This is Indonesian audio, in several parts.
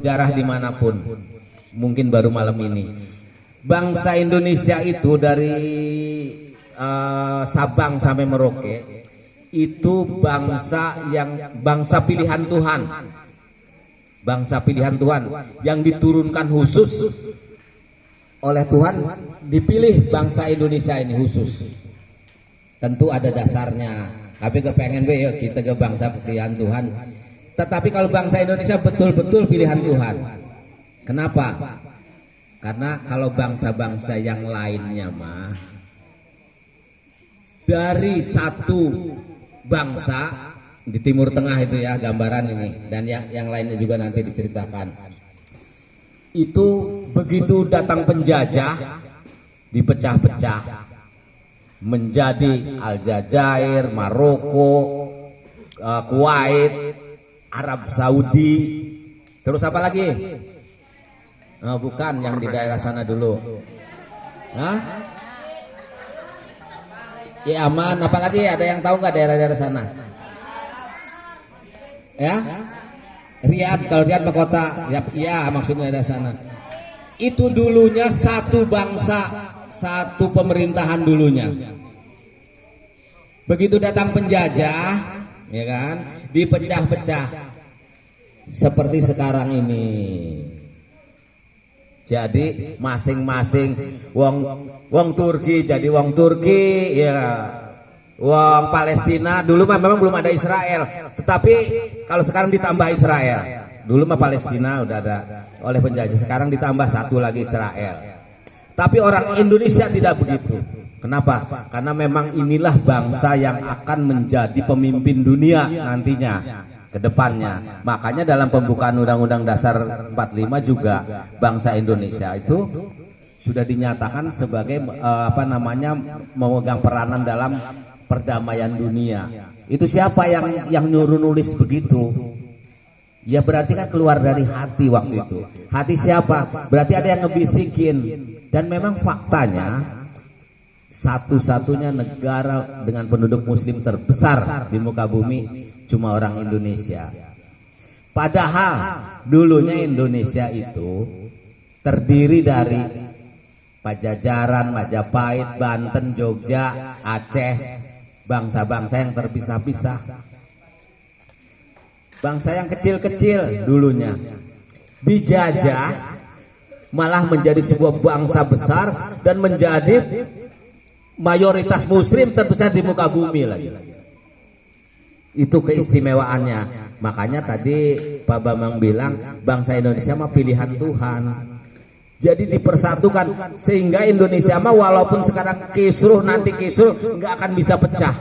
jarah dimanapun, mungkin baru malam ini. Bangsa Indonesia itu dari Sabang sampai Merauke itu bangsa pilihan Tuhan, bangsa pilihan Tuhan yang diturunkan khusus oleh Tuhan, dipilih bangsa Indonesia ini khusus. Tentu ada dasarnya. Tapi kepengen yuk kita ke bangsa pilihan Tuhan. Tetapi kalau bangsa Indonesia betul-betul pilihan Tuhan. Kenapa? Karena kalau bangsa-bangsa yang lainnya mah dari satu bangsa di Timur Tengah itu ya, gambaran ini, dan yang lainnya juga nanti diceritakan. Itu begitu datang penjajah dipecah-pecah menjadi Aljazair, Maroko, Kuwait, Arab Saudi, terus apa lagi? Oh, bukan yang di daerah sana dulu. Hah? Ya aman, apalagi ada yang tahu nggak daerah-daerah sana? Ya? Riyadh, kalau Riyadh kota, ya maksudnya daerah sana. Itu dulunya satu bangsa, satu pemerintahan dulunya. Begitu datang penjajah, ya kan, dipecah-pecah seperti sekarang ini. Jadi masing-masing wong Turki jadi wong Turki, ya. Wong Palestina dulu memang belum ada Israel, tetapi kalau sekarang ditambah Israel. Dulu mah Palestina udah ada oleh penjajah, sekarang ditambah satu lagi Israel. Tapi orang Indonesia tidak begitu. Kenapa? Karena memang inilah bangsa yang akan menjadi pemimpin dunia nantinya ke depannya. Makanya dalam pembukaan Undang-Undang Dasar 45 juga bangsa Indonesia itu sudah dinyatakan sebagai memegang peranan dalam perdamaian dunia. Itu siapa yang nyuruh nulis begitu? Ya berarti kan keluar dari hati waktu itu. Hati siapa? Berarti ada yang ngebisikin. Dan memang faktanya satu-satunya negara dengan penduduk muslim terbesar di muka bumi cuma orang Indonesia. Padahal dulunya Indonesia itu terdiri dari Pajajaran, Majapahit, Banten, Jogja, Aceh, bangsa-bangsa yang terpisah-pisah. Bangsa yang kecil-kecil dulunya dijajah malah menjadi sebuah bangsa besar dan menjadi mayoritas muslim terbesar di muka bumi lagi. Itu keistimewaannya. Makanya tadi Pak Bambang bilang bangsa Indonesia mah pilihan Tuhan. Jadi dipersatukan sehingga Indonesia mah walaupun sekarang kisruh nanti kisruh nggak akan bisa pecah.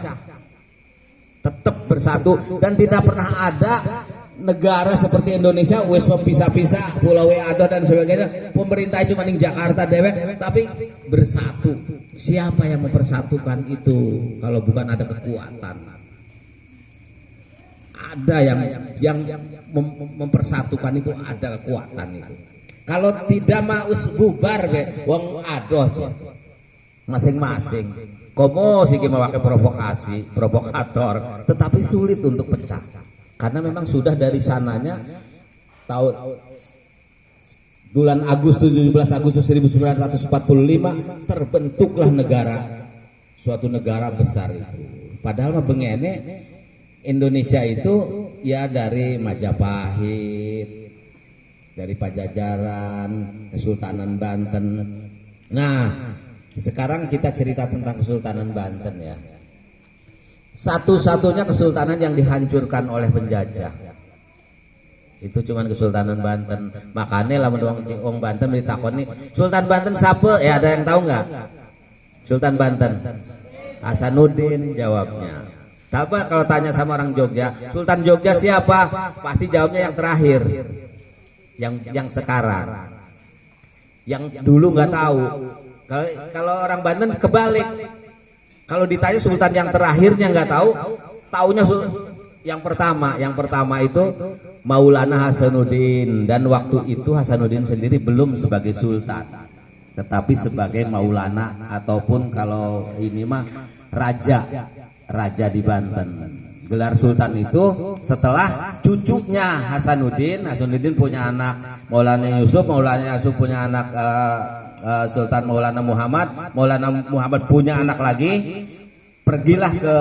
Tetap bersatu dan tidak pernah ada negara seperti Indonesia wes pisah-pisah Pulau Ado dan sebagainya, pemerintah cuma di Jakarta dewek, tapi bersatu. Siapa yang mempersatukan itu kalau bukan ada kekuatan? Ada yang mempersatukan itu, ada kekuatan itu. Kalau tidak mau bubar be wong adoh masing-masing. Komo sih memakai provokator, tetapi sulit untuk pecah. Karena memang sudah dari sananya tahun bulan Agustus 17 Agustus 1945 terbentuklah suatu negara besar itu. Padahal mah bengene Indonesia itu ya dari Majapahit, dari Pajajaran, Kesultanan Banten. Nah, sekarang kita cerita tentang Kesultanan Banten ya. Satu-satunya kesultanan yang dihancurkan oleh penjajah itu cuman Kesultanan Banten. Makanya lamun wong Banten ditakoni Sultan Banten siapa? Ya ada yang tahu nggak? Sultan Banten Hasanuddin jawabnya. Tapi kalau tanya sama orang Jogja, Sultan Jogja siapa? Pasti jawabnya yang terakhir, yang sekarang. Yang dulu nggak tahu. Kalau orang Banten kebalik. Kalau ditanya Sultan yang terakhirnya nggak tahu, taunya yang pertama itu Maulana Hasanuddin, dan waktu itu Hasanuddin sendiri belum sebagai sultan, tetapi sebagai Maulana ataupun kalau ini mah raja di Banten. gelar sultan itu setelah cucunya Hasanuddin punya anak Maulana Yusuf punya anak Sultan Maulana Muhammad punya anak lagi, pergilah ke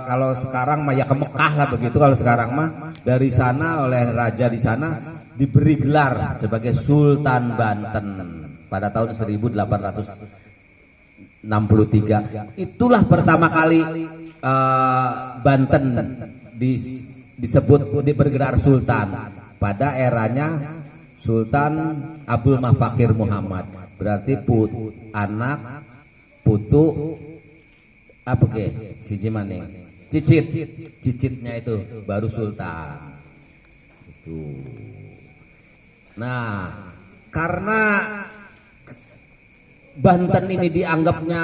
kalau sekarang mah ya ke Mekah lah begitu, kalau sekarang mah dari sana oleh raja di sana diberi gelar sebagai Sultan Banten pada tahun 1863. Itulah pertama kali Banten disebut diberi gelar Sultan pada eranya Sultan Abdul Mafakir Muhammad. Berarti anak putu apa ke si Jimaning cicitnya itu baru sultan itu. Nah, karena Banten ini dianggapnya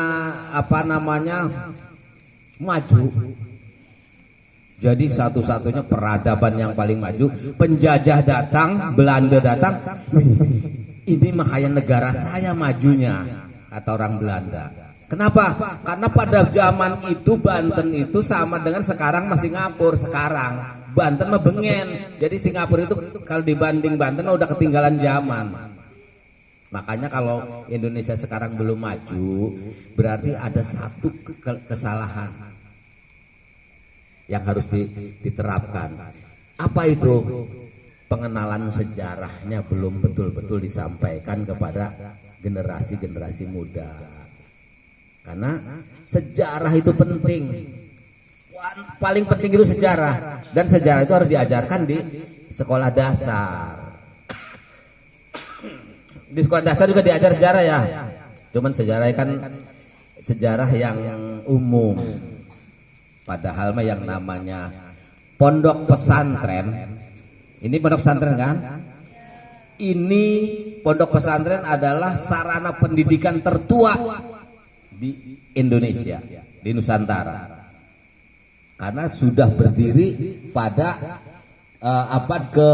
maju, jadi satu-satunya peradaban yang paling maju. Penjajah datang, Belanda datang, ini makanya negara saya majunya, kata orang Belanda. Kenapa? Karena pada zaman itu Banten itu sama dengan sekarang masih Singapura. Sekarang Banten mah bengen, jadi Singapura itu kalau dibanding Banten udah ketinggalan zaman. Makanya kalau Indonesia sekarang belum maju, berarti ada satu kesalahan yang harus diterapkan. Apa itu? Pengenalan sejarahnya belum betul-betul disampaikan kepada generasi-generasi muda. Karena sejarah itu penting. Paling penting itu sejarah, dan sejarah itu harus diajarkan di sekolah dasar. Di sekolah dasar juga diajar sejarah ya. Cuman sejarah kan sejarah yang umum. Padahal mah yang namanya pondok pesantren. Ini pondok pesantren kan? Ini pondok pesantren adalah sarana pendidikan tertua di Indonesia, di Nusantara. Karena sudah berdiri pada abad ke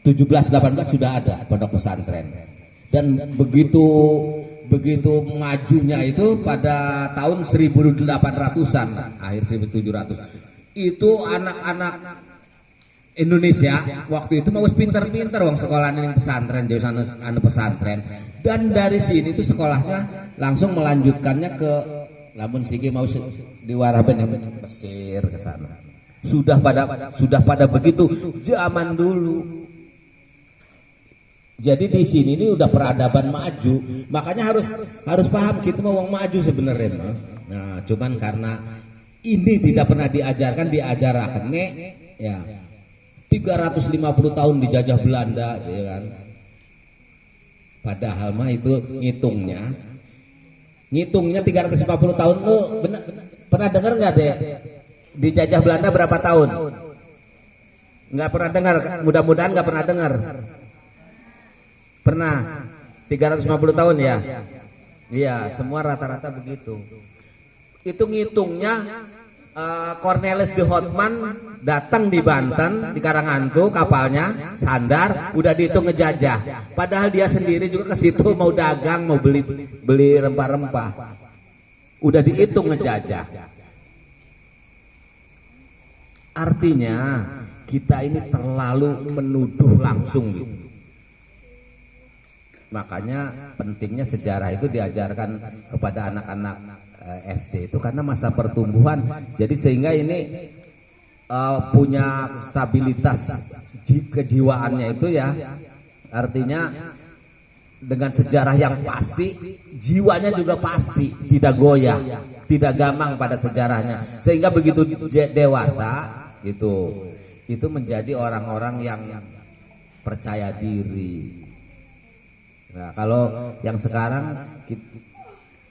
17-18 sudah ada pondok pesantren, dan begitu majunya itu pada tahun 1800-an, akhir 1700 itu anak-anak Indonesia waktu itu mau pinter-pinter wong sekolahan yang pesantren, jurusan pesantren, dan dari sini itu sekolahnya langsung melanjutkannya ke lamun siki mau di Waraben Mesir ke sana. Sudah pada begitu zaman dulu. Jadi di sini ini udah peradaban maju, makanya harus paham kita mau maju sebenarnya. Nah, cuman karena ini tidak pernah diajarkan ya 350 tahun dijajah Belanda, ya kan. Padahal mah itu ngitungnya 350 tahun lu pernah dengar nggak deh dijajah Belanda berapa tahun? Nggak pernah dengar, mudah-mudahan nggak pernah dengar. Pernah 350 tahun ya? Iya, semua rata-rata begitu. Itu ngitungnya Cornelis de Houtman datang di Banten, di Karanghantu, kapalnya sandar, udah dihitung ngejajah. Padahal dia sendiri juga ke situ mau dagang, mau beli rempah-rempah. Udah dihitung ngejajah. Artinya kita ini terlalu menuduh langsung gitu. Makanya pentingnya sejarah itu diajarkan kepada anak-anak SD itu karena masa pertumbuhan. Jadi sehingga ini punya stabilitas kejiwaannya itu ya. Artinya dengan sejarah yang pasti, jiwanya juga pasti, tidak goyah, tidak gamang pada sejarahnya. Sehingga begitu dewasa itu menjadi orang-orang yang percaya diri. Nah, kalau yang sekarang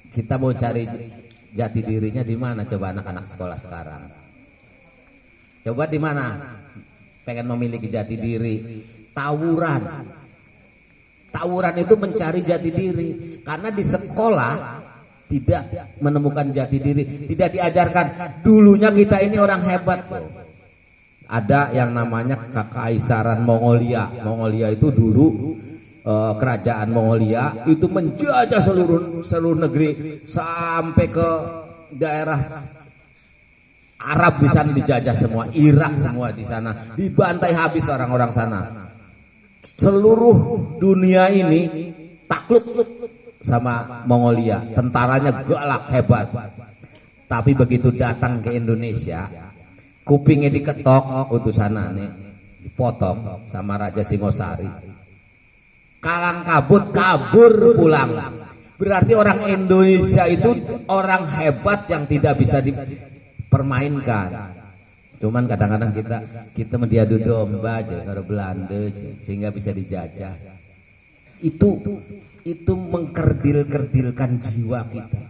kita mau cari jati dirinya di mana, coba anak-anak sekolah sekarang? Coba di mana? Pengen memiliki jati diri? Tawuran. Tawuran itu mencari jati diri, karena di sekolah tidak menemukan jati diri, tidak diajarkan. Dulunya kita ini orang hebat loh. Ada yang namanya Kekaisaran Mongolia. Mongolia itu dulu kerajaan Mongolia itu menjajah seluruh negeri sampai ke daerah Arab di sana dijajah semua, Irak semua di sana, dibantai habis orang-orang sana. Seluruh dunia ini takluk sama Mongolia, tentaranya galak hebat. Tapi begitu datang ke Indonesia, kupingnya diketok utusannya nih, dipotong sama Raja Singosari. Kalang kabut kabur pulang. Berarti orang Indonesia itu orang hebat yang tidak bisa dipermainkan. Cuman kadang-kadang kita mendiadu domba aja kalau Belanda aja, sehingga bisa dijajah. Itu mengkerdil-kerdilkan jiwa kita.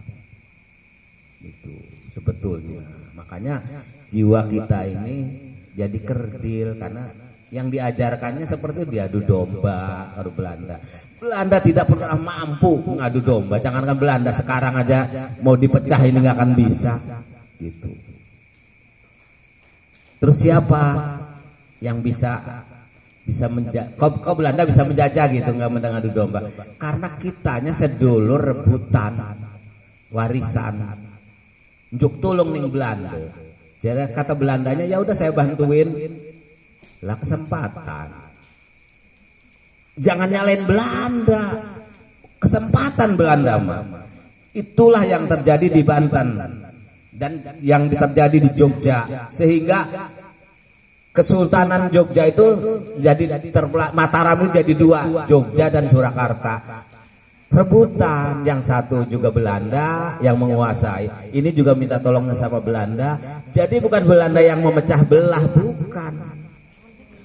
Itu sebetulnya. Makanya jiwa kita ini jadi kerdil karena yang diajarkannya seperti diadu domba kalau Belanda. Belanda tidak pernah mampu mengadu domba. Jangankan Belanda, sekarang aja mau dipecah ini nggak akan bisa. Gitu. Terus siapa yang bisa kok Belanda bisa menjajah gitu nggak mengadu domba? Karena kitanya sedulur rebutan warisan. Njuk tulung ning Belanda. Jadi kata Belandanya ya udah saya bantuin. Lah kesempatan. Jangan nyalain Belanda. Kesempatan Belanda mah. Itulah yang terjadi di Banten dan yang terjadi di Jogja, sehingga Kesultanan Jogja itu jadi Mataram itu jadi dua, Jogja dan Surakarta. Rebutan, yang satu juga Belanda yang menguasai, ini juga minta tolong sama Belanda. Jadi bukan Belanda yang memecah belah, bukan.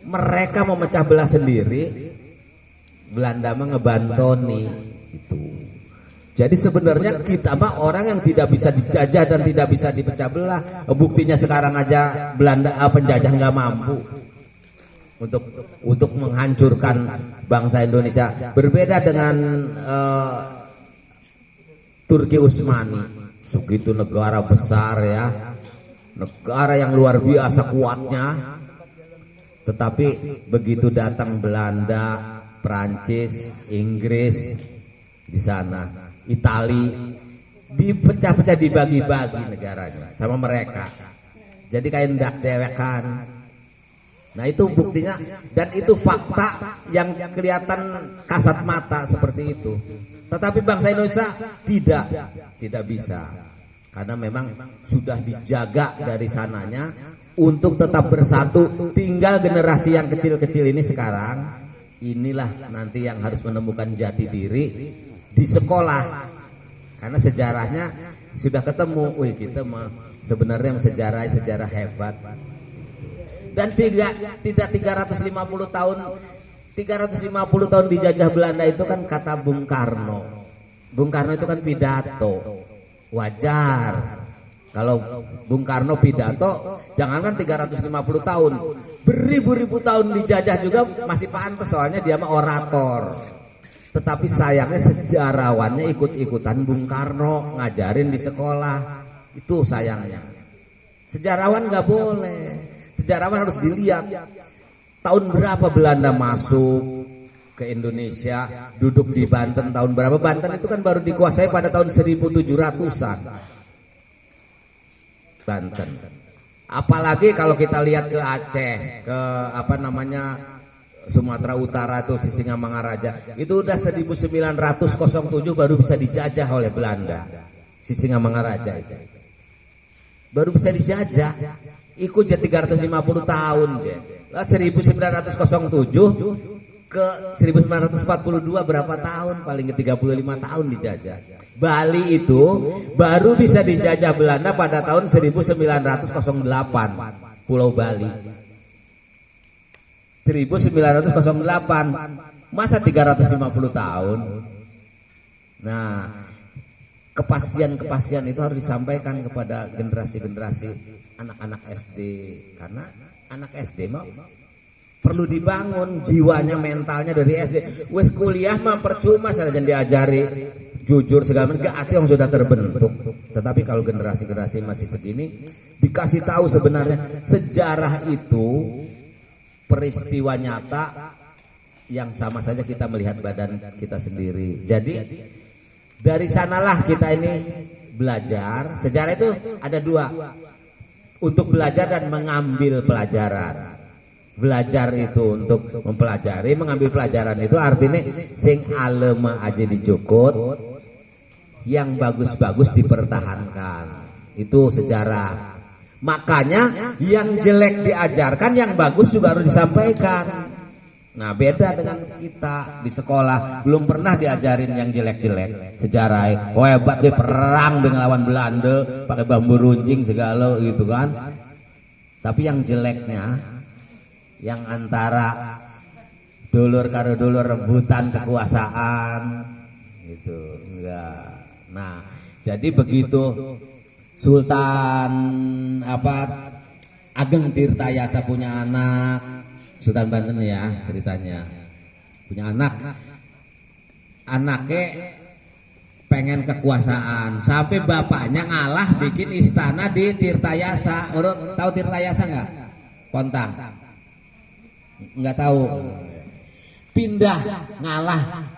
Mereka memecah belah sendiri. Belanda mah ngebantoni itu. Jadi sebenarnya kita mah orang yang tidak bisa dijajah dan tidak bisa dipecah belah. Buktinya sekarang aja Belanda penjajah nggak mampu untuk menghancurkan bangsa Indonesia. Berbeda dengan Turki Utsmani, segitu negara besar ya, negara yang luar biasa kuatnya. Tetapi begitu datang Belanda, Prancis, Inggris di sana, Itali, dipecah-pecah, dibagi-bagi negaranya sama mereka. Jadi kayak ndak dewekan. Nah itu buktinya, dan itu fakta yang kelihatan kasat mata seperti itu. Tetapi bangsa Indonesia tidak bisa, karena memang sudah dijaga dari sananya untuk tetap bersatu. Tinggal generasi yang kecil-kecil ini sekarang, inilah nanti yang harus menemukan jati diri di sekolah, karena sejarahnya sudah ketemu. Wih, kita mah sebenarnya sejarah hebat. Dan tidak 350 tahun dijajah Belanda itu kan kata Bung Karno. Bung Karno itu kan pidato. Wajar kalau Bung Karno pidato, jangankan 350 tahun, beribu-ribu tahun dijajah juga masih pantas, soalnya dia mah orator. Tetapi sayangnya sejarawannya ikut-ikutan Bung Karno ngajarin di sekolah. Itu sayangnya. Sejarawan nggak boleh. Sejarawan harus dilihat tahun berapa Belanda masuk ke Indonesia, duduk di Banten tahun berapa. Banten itu kan baru dikuasai pada tahun 1700-an. Banten. Apalagi kalau kita lihat ke Aceh, ke Sumatera Utara itu Sisingamangaraja, itu udah 1907 baru bisa dijajah oleh Belanda. Sisingamangaraja itu baru bisa dijajah, ikut jadi 350 tahun je. Lah 1907 ke 1942 berapa tahun? Paling ke 35 tahun dijajah. Bali itu baru bisa dijajah Belanda pada tahun 1908, Pulau Bali. 1908, masa 350 tahun. Nah, kepastian itu harus disampaikan kepada generasi-generasi anak-anak SD, karena anak SD mah perlu dibangun jiwanya, mentalnya dari SD. Wes kuliah mah percuma saja diajari jujur segala macam, hati yang sudah terbentuk. Tetapi kalau generasi-generasi masih segini dikasih tahu sebenarnya sejarah itu peristiwa nyata yang sama saja kita melihat badan kita sendiri. Jadi dari sanalah kita ini belajar. Sejarah itu ada dua. untuk belajar dan mengambil pelajaran. Belajar itu untuk mempelajari, mengambil pelajaran itu artinya sing alema aja dicukut, yang bagus-bagus dipertahankan. Itu sejarah. Makanya yang jelek diajarkan, yang bagus juga harus disampaikan. Nah, beda dengan kita di sekolah, belum pernah diajarin yang jelek-jelek. Sejarah, oh hebat dia perang dengan lawan Belanda, pakai bambu runcing segala gitu kan. Tapi yang jeleknya, yang antara dulur karo dulur rebutan kekuasaan, gitu, enggak. Nah, jadi begitu Sultan Ageng Tirtayasa punya anak. Sultan Banten ya ceritanya, punya anaknya pengen kekuasaan, sampai bapaknya ngalah bikin istana di Tirtayasa. Urut tahu Tirtayasa nggak? Kontang nggak tahu, pindah ngalah.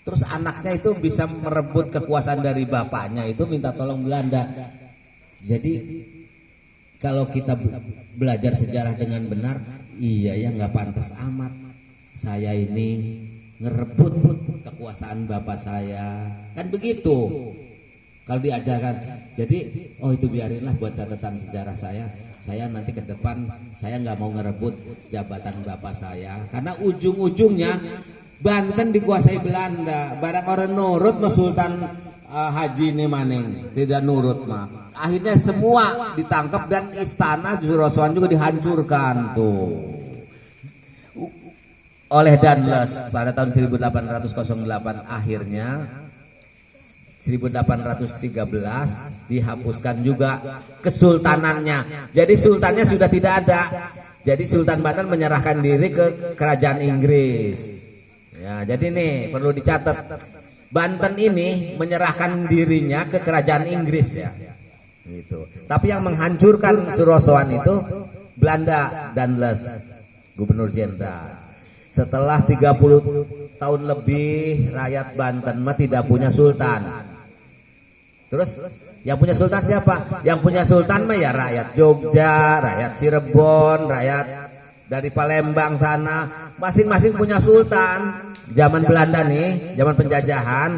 Terus anaknya itu bisa merebut kekuasaan dari bapaknya, itu minta tolong Belanda. Jadi kalau kita belajar sejarah dengan benar, iya ya nggak pantas amat saya ini ngerebut kekuasaan bapak saya, kan begitu kalau diajarkan. Jadi oh itu biarinlah buat catatan sejarah saya nanti ke depan saya nggak mau ngerebut jabatan bapak saya, karena ujung-ujungnya Banten dikuasai Belanda. Barang orang nurut mah Sultan Haji ini Maneng tidak nurut mah, akhirnya semua ditangkap dan istana Jurosoan juga dihancurkan tuh oleh Danles pada tahun 1808. Akhirnya 1813 dihapuskan juga kesultanannya. Jadi sultannya sudah tidak ada. Jadi Sultan Banten menyerahkan diri ke kerajaan Inggris. Ya, jadi nih perlu dicatat, Banten ini menyerahkan dirinya ke kerajaan Inggris ya. Gitu. Tapi yang menghancurkan Surosoan itu Belanda, Danles, Gubernur Jenderal. Setelah 30 tahun lebih rakyat Banten mah tidak punya sultan. Terus yang punya sultan siapa? Yang punya sultan mah ya rakyat Jogja, rakyat Cirebon, rakyat dari Palembang sana, masing-masing punya sultan. Zaman Belanda nih, zaman penjajahan,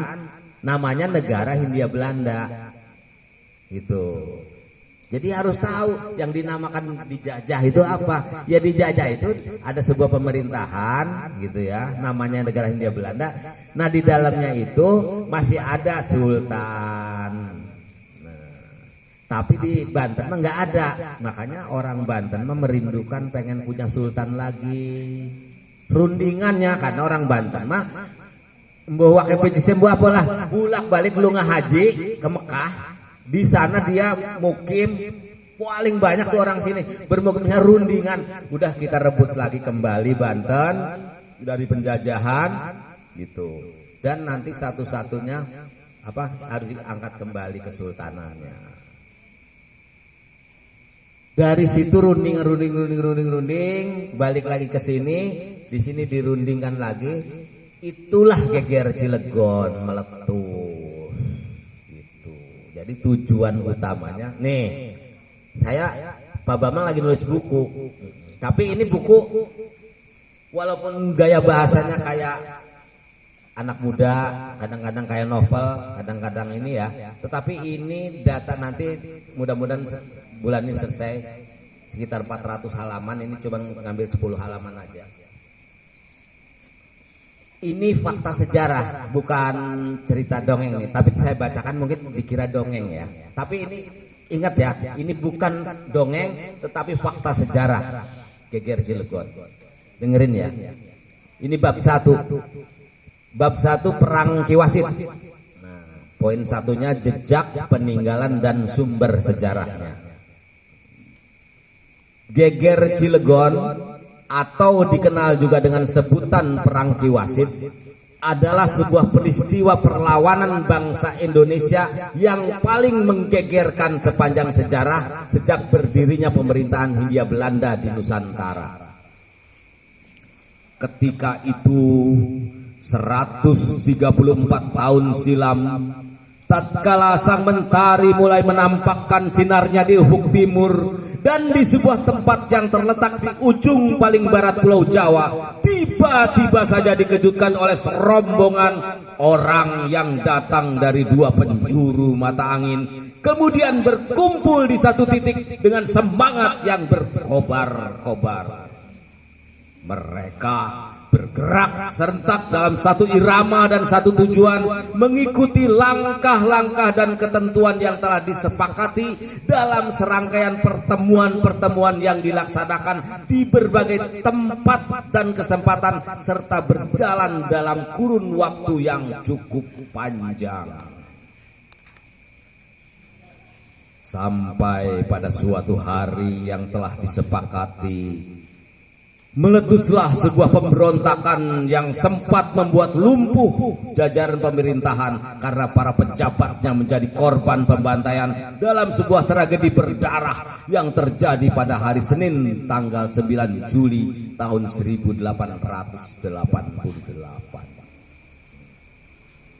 namanya negara Hindia Belanda. Gitu. Jadi harus tahu yang dinamakan dijajah itu apa. Ya dijajah itu ada sebuah pemerintahan gitu ya, namanya negara Hindia Belanda. Nah di dalamnya itu masih ada sultan. Nah, tapi di Banten mah nggak ada. Makanya orang Banten mah merindukan pengen punya sultan lagi. Rundingannya karena orang Banten mah mbawa KPJC apalah bulak balik lu ngahaji ke Mekah. Di sana dia mukim, paling banyak tuh orang sini bermukimnya rundingan. Udah kita rebut lagi kembali Banten dari penjajahan gitu. Dan nanti satu-satunya harus diangkat kembali kesultanannya. Dari situ runding, balik lagi ke sini, di sini dirundingkan lagi. Itulah geger Cilegon meletus. Gitu. Jadi tujuan utamanya, nih, saya Pak Bambang lagi nulis buku. Tapi ini buku, walaupun gaya bahasanya kayak anak muda, kadang-kadang kayak novel, kadang-kadang ini ya. Tetapi ini data nanti mudah-mudahan bulan ini selesai, sekitar 400 halaman. Ini cuma ngambil 10 halaman aja. Ini fakta sejarah, bukan cerita dongeng nih. Tapi saya bacakan mungkin dikira dongeng ya. Tapi ini ingat ya, ini bukan dongeng tetapi fakta sejarah geger Cilegon. Dengerin ya. Ini bab 1. Bab 1 Perang Ki Wasit. Nah, poin satunya jejak, peninggalan dan sumber sejarahnya. Geger Cilegon atau dikenal juga dengan sebutan Perang Ki Wasit adalah sebuah peristiwa perlawanan bangsa Indonesia yang paling menggegerkan sepanjang sejarah sejak berdirinya pemerintahan Hindia Belanda di Nusantara. Ketika itu 134 tahun silam, tatkala sang mentari mulai menampakkan sinarnya di ufuk timur dan di sebuah tempat yang terletak di ujung paling barat Pulau Jawa, tiba-tiba saja dikejutkan oleh serombongan orang yang datang dari dua penjuru mata angin, kemudian berkumpul di satu titik dengan semangat yang berkobar-kobar. Mereka bergerak serentak dalam satu irama dan satu tujuan, mengikuti langkah-langkah dan ketentuan yang telah disepakati dalam serangkaian pertemuan-pertemuan yang dilaksanakan di berbagai tempat dan kesempatan, serta berjalan dalam kurun waktu yang cukup panjang. Sampai pada suatu hari yang telah disepakati, meletuslah sebuah pemberontakan yang sempat membuat lumpuh jajaran pemerintahan karena para pejabatnya menjadi korban pembantaian dalam sebuah tragedi berdarah yang terjadi pada hari Senin tanggal 9 Juli tahun 1888.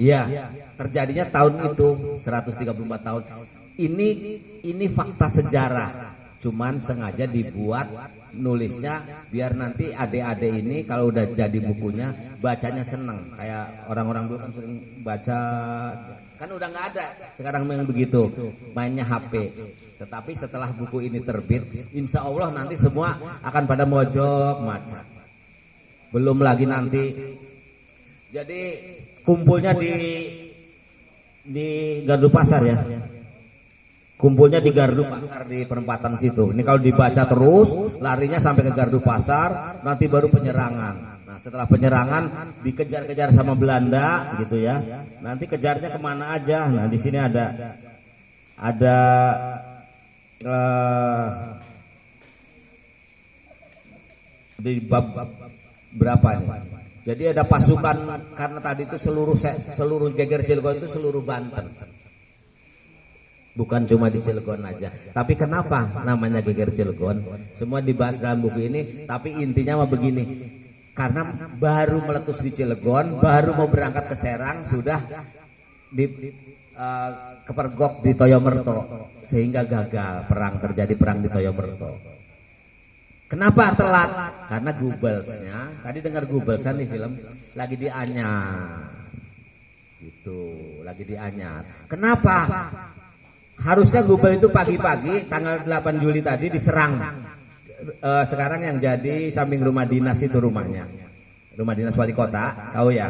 Iya, terjadinya tahun itu 134 tahun. Ini fakta sejarah, cuman sengaja dibuat nulisnya biar nanti adik-adik ini kalau udah jadi bukunya bacanya seneng, kayak orang-orang dulu kan sering baca, kan udah nggak ada sekarang yang begitu, mainnya HP. Tetapi setelah buku ini terbit, insya Allah nanti semua akan pada mojok maca. Belum lagi nanti jadi kumpulnya di Gardu Pasar ya. Kumpulnya di Gardu Pasar di perempatan situ. Ini kalau dibaca terus, larinya sampai ke Gardu Pasar, nanti baru penyerangan. Nah, setelah penyerangan dikejar-kejar sama Belanda, gitu ya. Nanti kejarnya kemana aja? Nah, di sini ada di bab berapa nih? Jadi ada pasukan, karena tadi itu seluruh geger Cilegon itu seluruh Banten. Bukan cuma di Cilegon aja. Tapi kenapa namanya geger Cilegon? Semua dibahas dalam buku ini, tapi intinya mah begini. Karena baru meletus di Cilegon, baru mau berangkat ke Serang, sudah kepergok di Toyomerto, sehingga gagal terjadi perang di Toyomerto. Kenapa telat? Karena Goebbelsnya, tadi dengar Goebbels kan di film, lagi dianyar. Gitu, lagi dianyar. Kenapa? Harusnya Goebbels itu pagi-pagi tanggal 8 Juli tadi diserang. Sekarang yang jadi samping rumah dinas itu rumahnya. Rumah dinas wali kota, tahu ya?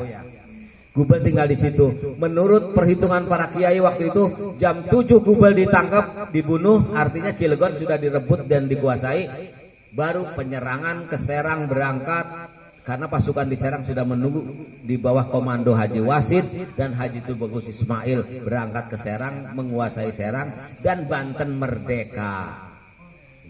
Goebbels tinggal di situ. Menurut perhitungan para kiai waktu itu, jam 7 Goebbels ditangkap, dibunuh, artinya Cilegon sudah direbut dan dikuasai. Baru penyerangan ke Serang berangkat. Karena pasukan di Serang sudah menunggu di bawah komando Haji Wasid dan Haji Tubagus Ismail, berangkat ke Serang, menguasai Serang, dan Banten merdeka.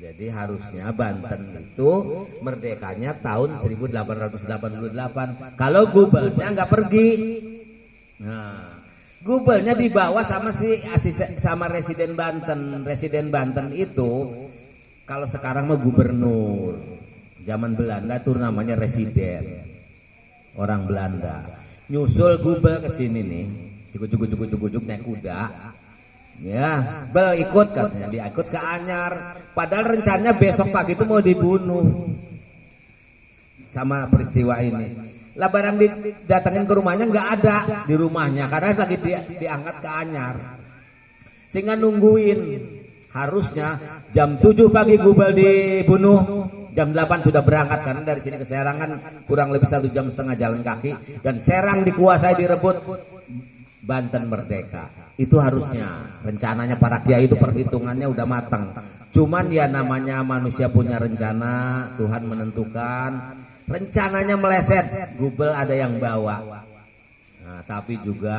Jadi harusnya Banten itu merdekanya tahun 1888. Kalau Goebbelsnya nggak pergi, nah Goebbelsnya dibawa sama residen Banten. Residen Banten itu kalau sekarang mah gubernur. Zaman Belanda tuh namanya residen, orang Belanda. Nyusul Goebbels ke sini nih, cukup naik kuda. Ya, Bel ikut katanya, dia ikut ke Anyar. Padahal rencananya besok pagi itu mau dibunuh. Sama peristiwa ini. Lah barang didatengin ke rumahnya nggak ada di rumahnya karena lagi diangkat ke Anyar. Sehingga nungguin. Harusnya jam 7 pagi Goebbels dibunuh. Jam 8 sudah berangkat karena dari sini ke Serang kan kurang lebih 1,5 jam jalan kaki, dan Serang dikuasai, direbut, Banten merdeka. Itu harusnya rencananya para kiai itu, perhitungannya udah matang. Cuman ya namanya manusia punya rencana, Tuhan menentukan, rencananya meleset, Goebbels ada yang bawa. Nah, tapi juga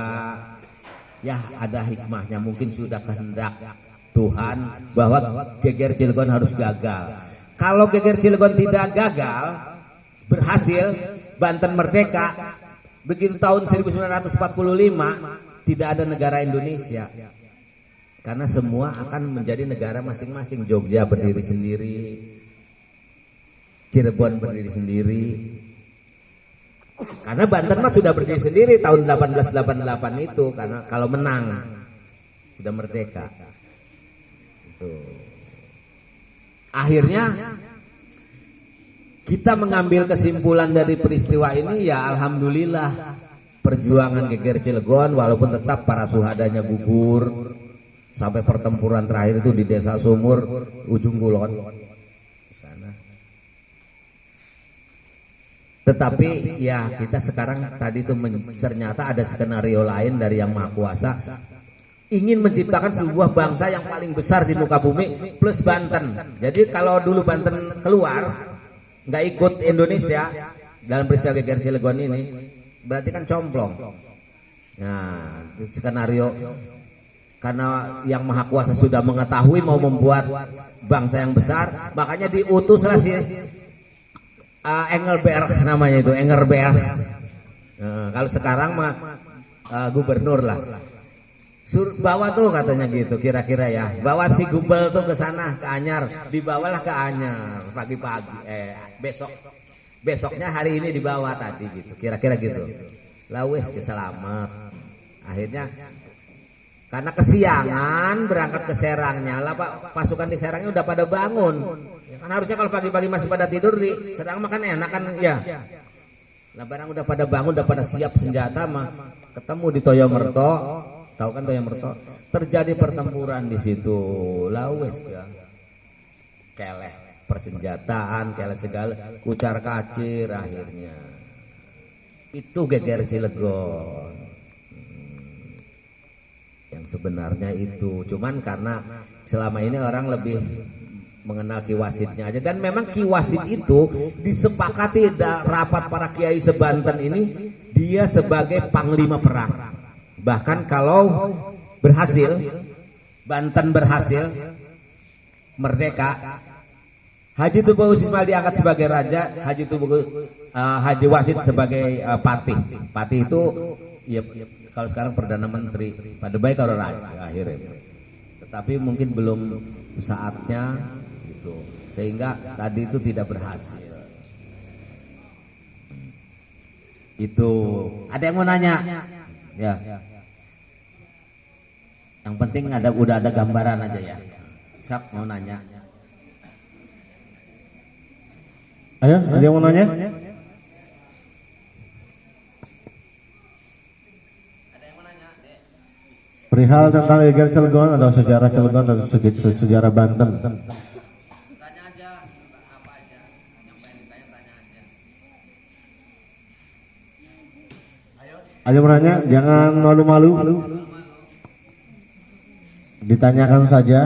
ya ada hikmahnya, mungkin sudah kehendak Tuhan bahwa geger Cilegon harus gagal. Kalau geger Cilegon tidak gagal, berhasil, Banten merdeka, begitu tahun 1945 tidak ada negara Indonesia. Karena semua akan menjadi negara masing-masing. Jogja berdiri sendiri, Cirebon berdiri sendiri. Karena Banten mah sudah berdiri sendiri tahun 1888 itu, karena kalau menang. sudah merdeka. Itu. Akhirnya kita mengambil kesimpulan dari peristiwa ini, ya alhamdulillah perjuangan Geger Cilegon walaupun tetap para suhadanya gugur sampai pertempuran terakhir itu di Desa Sumur ujung kulon sana. Tetapi ya kita sekarang tadi itu ternyata ada skenario lain dari Yang Maha Kuasa, ingin menciptakan sebuah bangsa yang paling besar di muka bumi plus Banten. Jadi kalau dulu Banten keluar nggak ikut Indonesia dalam peristiwa Geger Cilegon ini, berarti kan complong. Nah, skenario karena Yang Maha Kuasa sudah mengetahui mau membuat bangsa yang besar, makanya diutuslah si Engelberg namanya itu, Engelberg. Nah, kalau sekarang mah gubernur lah. Bawa tuh katanya gitu kira-kira ya. Bawa si Gubel tuh ke sana ke Anyar, dibawalah ke Anyar pagi-pagi besoknya hari ini dibawa tadi gitu. Kira-kira gitu. Lah wes keselamat. Akhirnya karena kesiangan berangkat ke Serangnya lah Pak, pasukan di Serangnya udah pada bangun. Kan harusnya kalau pagi-pagi masih pada tidur di Serang makan enak kan ya. Nah barang udah pada bangun, udah pada siap senjata mah ketemu di Toyomerto. Tahu kan Toyomerto? Terjadi pertempuran di situ. Lawes ya. Keleh persenjataan, keleh segala, kucar kacir akhirnya. Itu Geger Cilegon. Yang sebenarnya itu, cuman karena selama ini orang lebih mengenal Ki Wasitnya aja, dan memang Ki Wasit itu disepakati rapat para kiai sebanten ini dia sebagai panglima perang. Bahkan kalau berhasil, Banten berhasil merdeka, Haji Tubagus Ismail diangkat sebagai raja, Haji Wasit sebagai patih. Patih itu ya kalau sekarang perdana menteri, pada baik kalau raja akhirnya. Tetapi mungkin belum saatnya gitu, sehingga tadi itu tidak berhasil. Itu ada yang mau nanya? Ya. Yang penting udah ada gambaran aja ya. Sak mau nanya. Ayo, ada yang mau nanya? Perihal tentang Geger Cilegon atau sejarah Cilegon atau sejarah Banten. Tanya aja apa aja. Yang pengen ditanya tanya aja. Ayo menanya, jangan malu-malu. Ditanyakan saja.